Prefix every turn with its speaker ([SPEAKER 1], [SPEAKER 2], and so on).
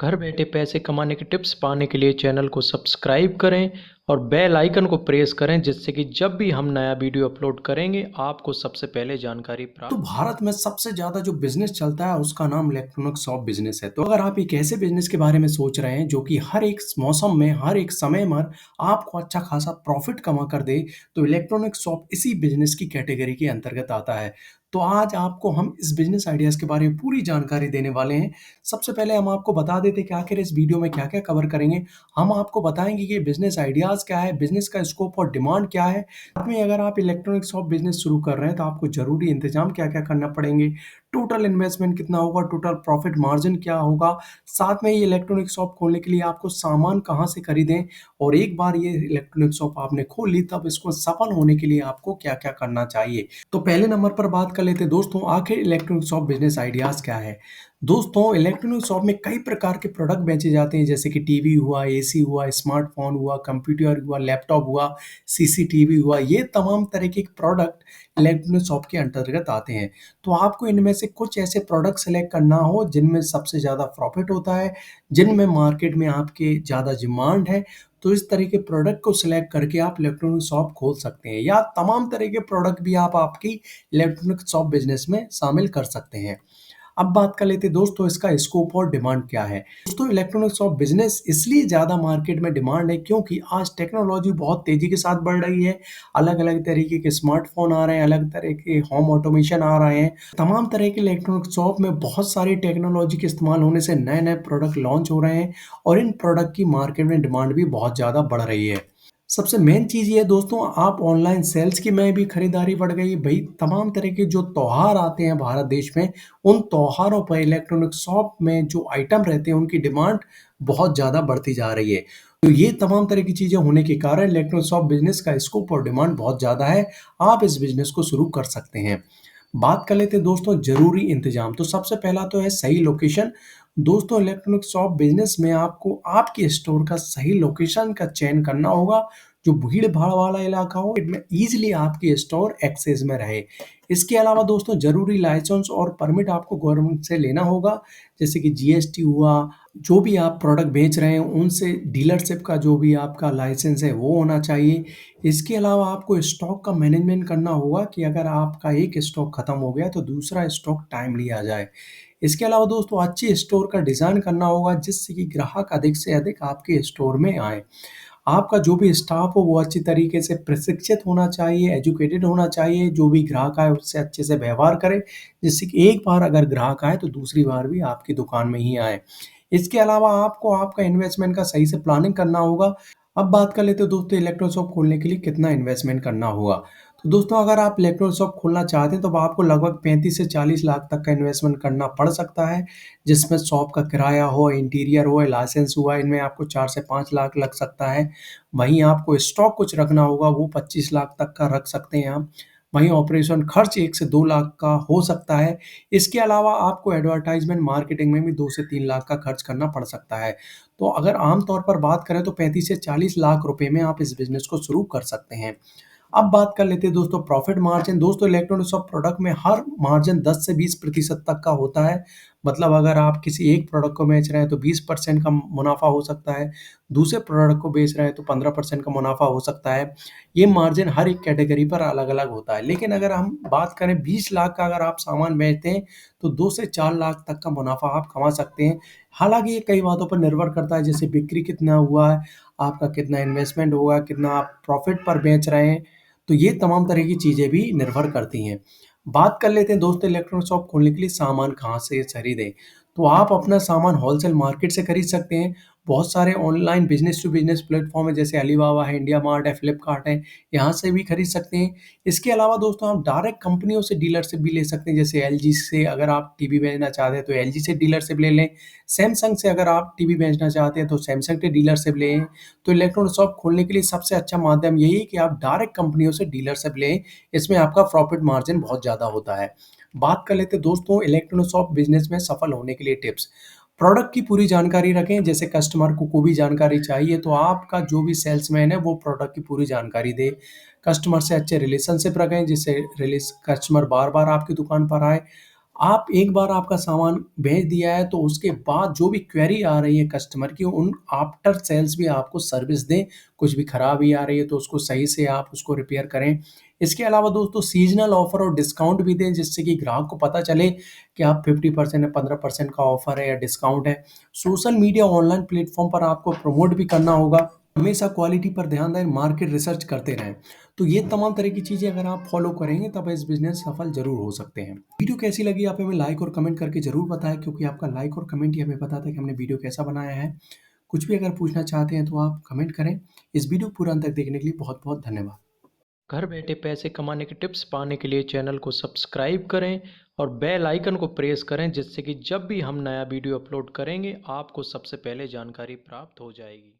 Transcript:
[SPEAKER 1] घर बैठे पैसे कमाने के टिप्स पाने के लिए चैनल को सब्सक्राइब करें और बेल आइकन को प्रेस करें जिससे कि जब भी हम नया वीडियो अपलोड करेंगे आपको सबसे पहले जानकारी
[SPEAKER 2] तो
[SPEAKER 1] प्राप्त।
[SPEAKER 2] भारत में सबसे ज़्यादा जो बिज़नेस चलता है उसका नाम इलेक्ट्रॉनिक शॉप बिज़नेस है। तो अगर आप एक ऐसे बिज़नेस के बारे में सोच रहे हैं जो कि हर एक मौसम में, हर एक समय में आपको अच्छा खासा प्रॉफ़िट कमा कर दे, तो इलेक्ट्रॉनिक शॉप इसी बिज़नेस की कैटेगरी के अंतर्गत आता है। तो आज आपको हम इस बिज़नेस आइडियाज़ के बारे में पूरी जानकारी देने वाले हैं। सबसे पहले हम आपको बता देते हैं कि आखिर इस वीडियो में क्या-क्या कवर करेंगे। हम आपको बताएँगे कि बिज़नेस आइडियाज़ क्या है, बिज़नेस का स्कोप और डिमांड क्या है। साथ में अगर आप इलेक्ट्रॉनिक शॉप बिज़नेस शुरू कर रहे हैं, तो आपको ज़रूरी इंतज़ाम क्या-क्या करना पड़ेंगे, टोटल इन्वेस्टमेंट कितना होगा, टोटल प्रॉफ़िट मार्जिन क्या होगा, साथ में ये इलेक्ट्रॉनिक शॉप खोलने के लिए आपको सामान कहाँ से खरीदें और एक बार ये इलेक्ट्रॉनिक शॉप आपने खोल ली, तब इसको सफल होने के लिए आपको क्या-क्या करना चाहिए। तो पहले नंबर पर बात कर लेते हैं दोस्तों, आखिर इलेक्ट्रॉनिक शॉप बिज़नेस आइडियाज़ क्या है? दोस्तों, इलेक्ट्रॉनिक शॉप में कई प्रकार के प्रोडक्ट बेचे जाते हैं, जैसे कि टीवी हुआ, एसी हुआ, स्मार्टफ़ोन हुआ, कंप्यूटर हुआ, लैपटॉप हुआ, सीसीटीवी हुआ, ये तमाम तरह के प्रोडक्ट इलेक्ट्रॉनिक शॉप के अंतर्गत आते हैं। तो आपको इनमें से कुछ ऐसे प्रोडक्ट सेलेक्ट करना हो जिनमें सबसे ज़्यादा प्रॉफ़िट होता है, जिनमें मार्केट में आपके ज़्यादा डिमांड है, तो इस तरह के प्रोडक्ट को सिलेक्ट करके आप इलेक्ट्रॉनिक शॉप खोल सकते हैं या तमाम तरह के प्रोडक्ट भी आप आपकी इलेक्ट्रॉनिक शॉप बिज़नेस में शामिल कर सकते हैं। अब बात कर लेते हैं दोस्तों इसका स्कोप और डिमांड क्या है। दोस्तों, इलेक्ट्रॉनिक शॉप बिजनेस इसलिए ज़्यादा मार्केट में डिमांड है क्योंकि आज टेक्नोलॉजी बहुत तेज़ी के साथ बढ़ रही है। अलग-अलग तरीके के स्मार्टफ़ोन आ रहे हैं, अलग तरह के होम ऑटोमेशन आ रहे हैं। तमाम तरह के इलेक्ट्रॉनिक शॉप में बहुत सारी टेक्नोलॉजी के इस्तेमाल होने से नए-नए प्रोडक्ट लॉन्च हो रहे हैं और इन प्रोडक्ट की मार्केट में डिमांड भी बहुत ज़्यादा बढ़ रही है। सबसे मेन चीज़ ये है दोस्तों, आप ऑनलाइन सेल्स की में भी खरीदारी बढ़ गई। भई तमाम तरह के जो त्योहार आते हैं भारत देश में, उन त्योहारों पर इलेक्ट्रॉनिक शॉप में जो आइटम रहते हैं उनकी डिमांड बहुत ज़्यादा बढ़ती जा रही है। तो ये तमाम तरह की चीज़ें होने के कारण इलेक्ट्रॉनिक शॉप बिज़नेस का स्कोप और डिमांड बहुत ज़्यादा है। आप इस बिज़नेस को शुरू कर सकते हैं। बात कर लेते हैं दोस्तों ज़रूरी इंतज़ाम। तो सबसे पहला तो है सही लोकेशन। दोस्तों, इलेक्ट्रॉनिक शॉप बिज़नेस में आपको आपके स्टोर का सही लोकेशन का चयन करना होगा, जो भीड़-भाड़ वाला इलाका हो, इनमें ईज़िली आपकी स्टोर एक्सेस में रहे। इसके अलावा दोस्तों ज़रूरी लाइसेंस और परमिट आपको गवर्नमेंट से लेना होगा, जैसे कि जीएसटी हुआ, जो भी आप प्रोडक्ट बेच रहे हैं उनसे डीलरशिप का जो भी आपका लाइसेंस है वो होना चाहिए। इसके अलावा आपको स्टॉक का मैनेजमेंट करना होगा कि अगर आपका एक स्टॉक खत्म हो गया तो दूसरा स्टॉक टाइमली आ जाए। इसके अलावा दोस्तों अच्छी स्टोर का डिज़ाइन करना होगा जिससे कि ग्राहक अधिक से अधिक आपके स्टोर में आएँ। आपका जो भी स्टाफ हो वो अच्छी तरीके से प्रशिक्षित होना चाहिए, एजुकेटेड होना चाहिए, जो भी ग्राहक आए उससे अच्छे से व्यवहार करे, जिससे कि एक बार अगर ग्राहक आए तो दूसरी बार भी आपकी दुकान में ही आए। इसके अलावा आपको आपका इन्वेस्टमेंट का सही से प्लानिंग करना होगा। अब बात कर लेते हैं दोस्तों इलेक्ट्रॉनिक शॉप खोलने के लिए कितना इन्वेस्टमेंट करना होगा। तो दोस्तों, अगर आप इलेक्ट्रॉनिक शॉप खोलना चाहते हैं तो आपको लगभग 35 से 40 लाख तक का इन्वेस्टमेंट करना पड़ सकता है, जिसमें शॉप का किराया हो, इंटीरियर हो, लाइसेंस हुआ, इनमें आपको 4 से 5 लाख लग सकता है। वहीं आपको स्टॉक कुछ रखना होगा, वो 25 लाख तक का रख सकते हैं आप। वहीं ऑपरेशन खर्च 1 से 2 लाख का हो सकता है। इसके अलावा आपको एडवर्टाइज़मेंट मार्केटिंग में भी 2 से 3 लाख का खर्च करना पड़ सकता है। तो अगर आम तौर पर बात करें तो 35 से 40 लाख रुपए में आप इस बिज़नेस को शुरू कर सकते हैं। अब बात कर लेते हैं दोस्तों प्रॉफिट मार्जिन। दोस्तों, इलेक्ट्रॉनिक शॉप प्रोडक्ट में हर मार्जिन 10 से 20% तक का होता है। मतलब अगर आप किसी एक प्रोडक्ट को बेच रहे हैं तो 20% का मुनाफ़ा हो सकता है, दूसरे प्रोडक्ट को बेच रहे हैं तो 15% का मुनाफ़ा हो सकता है। ये मार्जिन हर एक कैटेगरी पर अलग-अलग होता है। लेकिन अगर हम बात करें 20 लाख का अगर आप सामान बेचते हैं तो 2 से 4 लाख तक का मुनाफ़ा आप कमा सकते हैं। हालाँकि ये कई बातों पर निर्भर करता है, जैसे बिक्री कितना हुआ है, आपका कितना इन्वेस्टमेंट होगा, कितना आप प्रॉफिट पर बेच रहे हैं। तो ये तमाम तरह की चीज़ें भी निर्भर करती हैं। बात कर लेते हैं दोस्तों इलेक्ट्रॉनिक शॉप खोलने के लिए सामान कहाँ से खरीदें। तो आप अपना सामान होलसेल मार्केट से खरीद सकते हैं। बहुत सारे online business to business platform है, जैसे अलीबाबा है, इंडिया मार्ट है, फ्लिपकार्ट है, यहाँ से भी खरीद सकते हैं। इसके अलावा दोस्तों आप डायरेक्ट कंपनियों से डीलरशिप भी ले सकते हैं, जैसे एलजी से अगर आप टीवी बेचना चाहते हैं तो एलजी से डीलरशिप ले लें। सैमसंग से अगर आप टीवी बेचना चाहते हैं तो सैमसंग के डीलरशिप लें। तो इलेक्ट्रॉनिक शॉप खोलने के लिए सबसे अच्छा माध्यम यही है कि आप डायरेक्ट कंपनियों से डीलरशिप लें, इसमें आपका प्रॉफिट मार्जिन बहुत ज़्यादा होता है। बात कर लेते हैं दोस्तों इलेक्ट्रॉनिक शॉप बिज़नेस में सफल होने के लिए टिप्स। प्रोडक्ट की पूरी जानकारी रखें, जैसे कस्टमर को कोई भी जानकारी चाहिए तो आपका जो भी सेल्समैन है वो प्रोडक्ट की पूरी जानकारी दे। कस्टमर से अच्छे रिलेशनशिप रखें, जिससे कस्टमर बार-बार आपकी दुकान पर आए। आप एक बार आपका सामान भेज दिया है तो उसके बाद जो भी क्वेरी आ रही है कस्टमर की उन आफ्टर सेल्स भी आपको सर्विस दें। कुछ भी खराबी आ रही है तो उसको सही से आप उसको रिपेयर करें। इसके अलावा दोस्तों सीज़नल ऑफ़र और डिस्काउंट भी दें जिससे कि ग्राहक को पता चले कि आप 50% या 15% का ऑफ़र है या डिस्काउंट है। सोशल मीडिया ऑनलाइन प्लेटफ़ॉर्म पर आपको प्रमोट भी करना होगा। हमेशा क्वालिटी पर ध्यान दें, मार्केट रिसर्च करते रहें। तो ये तमाम तरह की चीज़ें अगर आप फॉलो करेंगे तब इस बिज़नेस सफल ज़रूर हो सकते हैं। वीडियो कैसी लगी आप हमें लाइक और कमेंट करके ज़रूर बताएँ क्योंकि आपका लाइक और कमेंट ही हमें बताता है कि हमने वीडियो कैसा बनाया है। कुछ भी अगर पूछना चाहते हैं तो आप कमेंट करें। इस वीडियो को पूरा अंत तक देखने के लिए बहुत-बहुत धन्यवाद।
[SPEAKER 1] घर बैठे पैसे कमाने के टिप्स पाने के लिए चैनल को सब्सक्राइब करें और बेल आइकन को प्रेस करें जिससे कि जब भी हम नया वीडियो अपलोड करेंगे आपको सबसे पहले जानकारी प्राप्त हो जाएगी।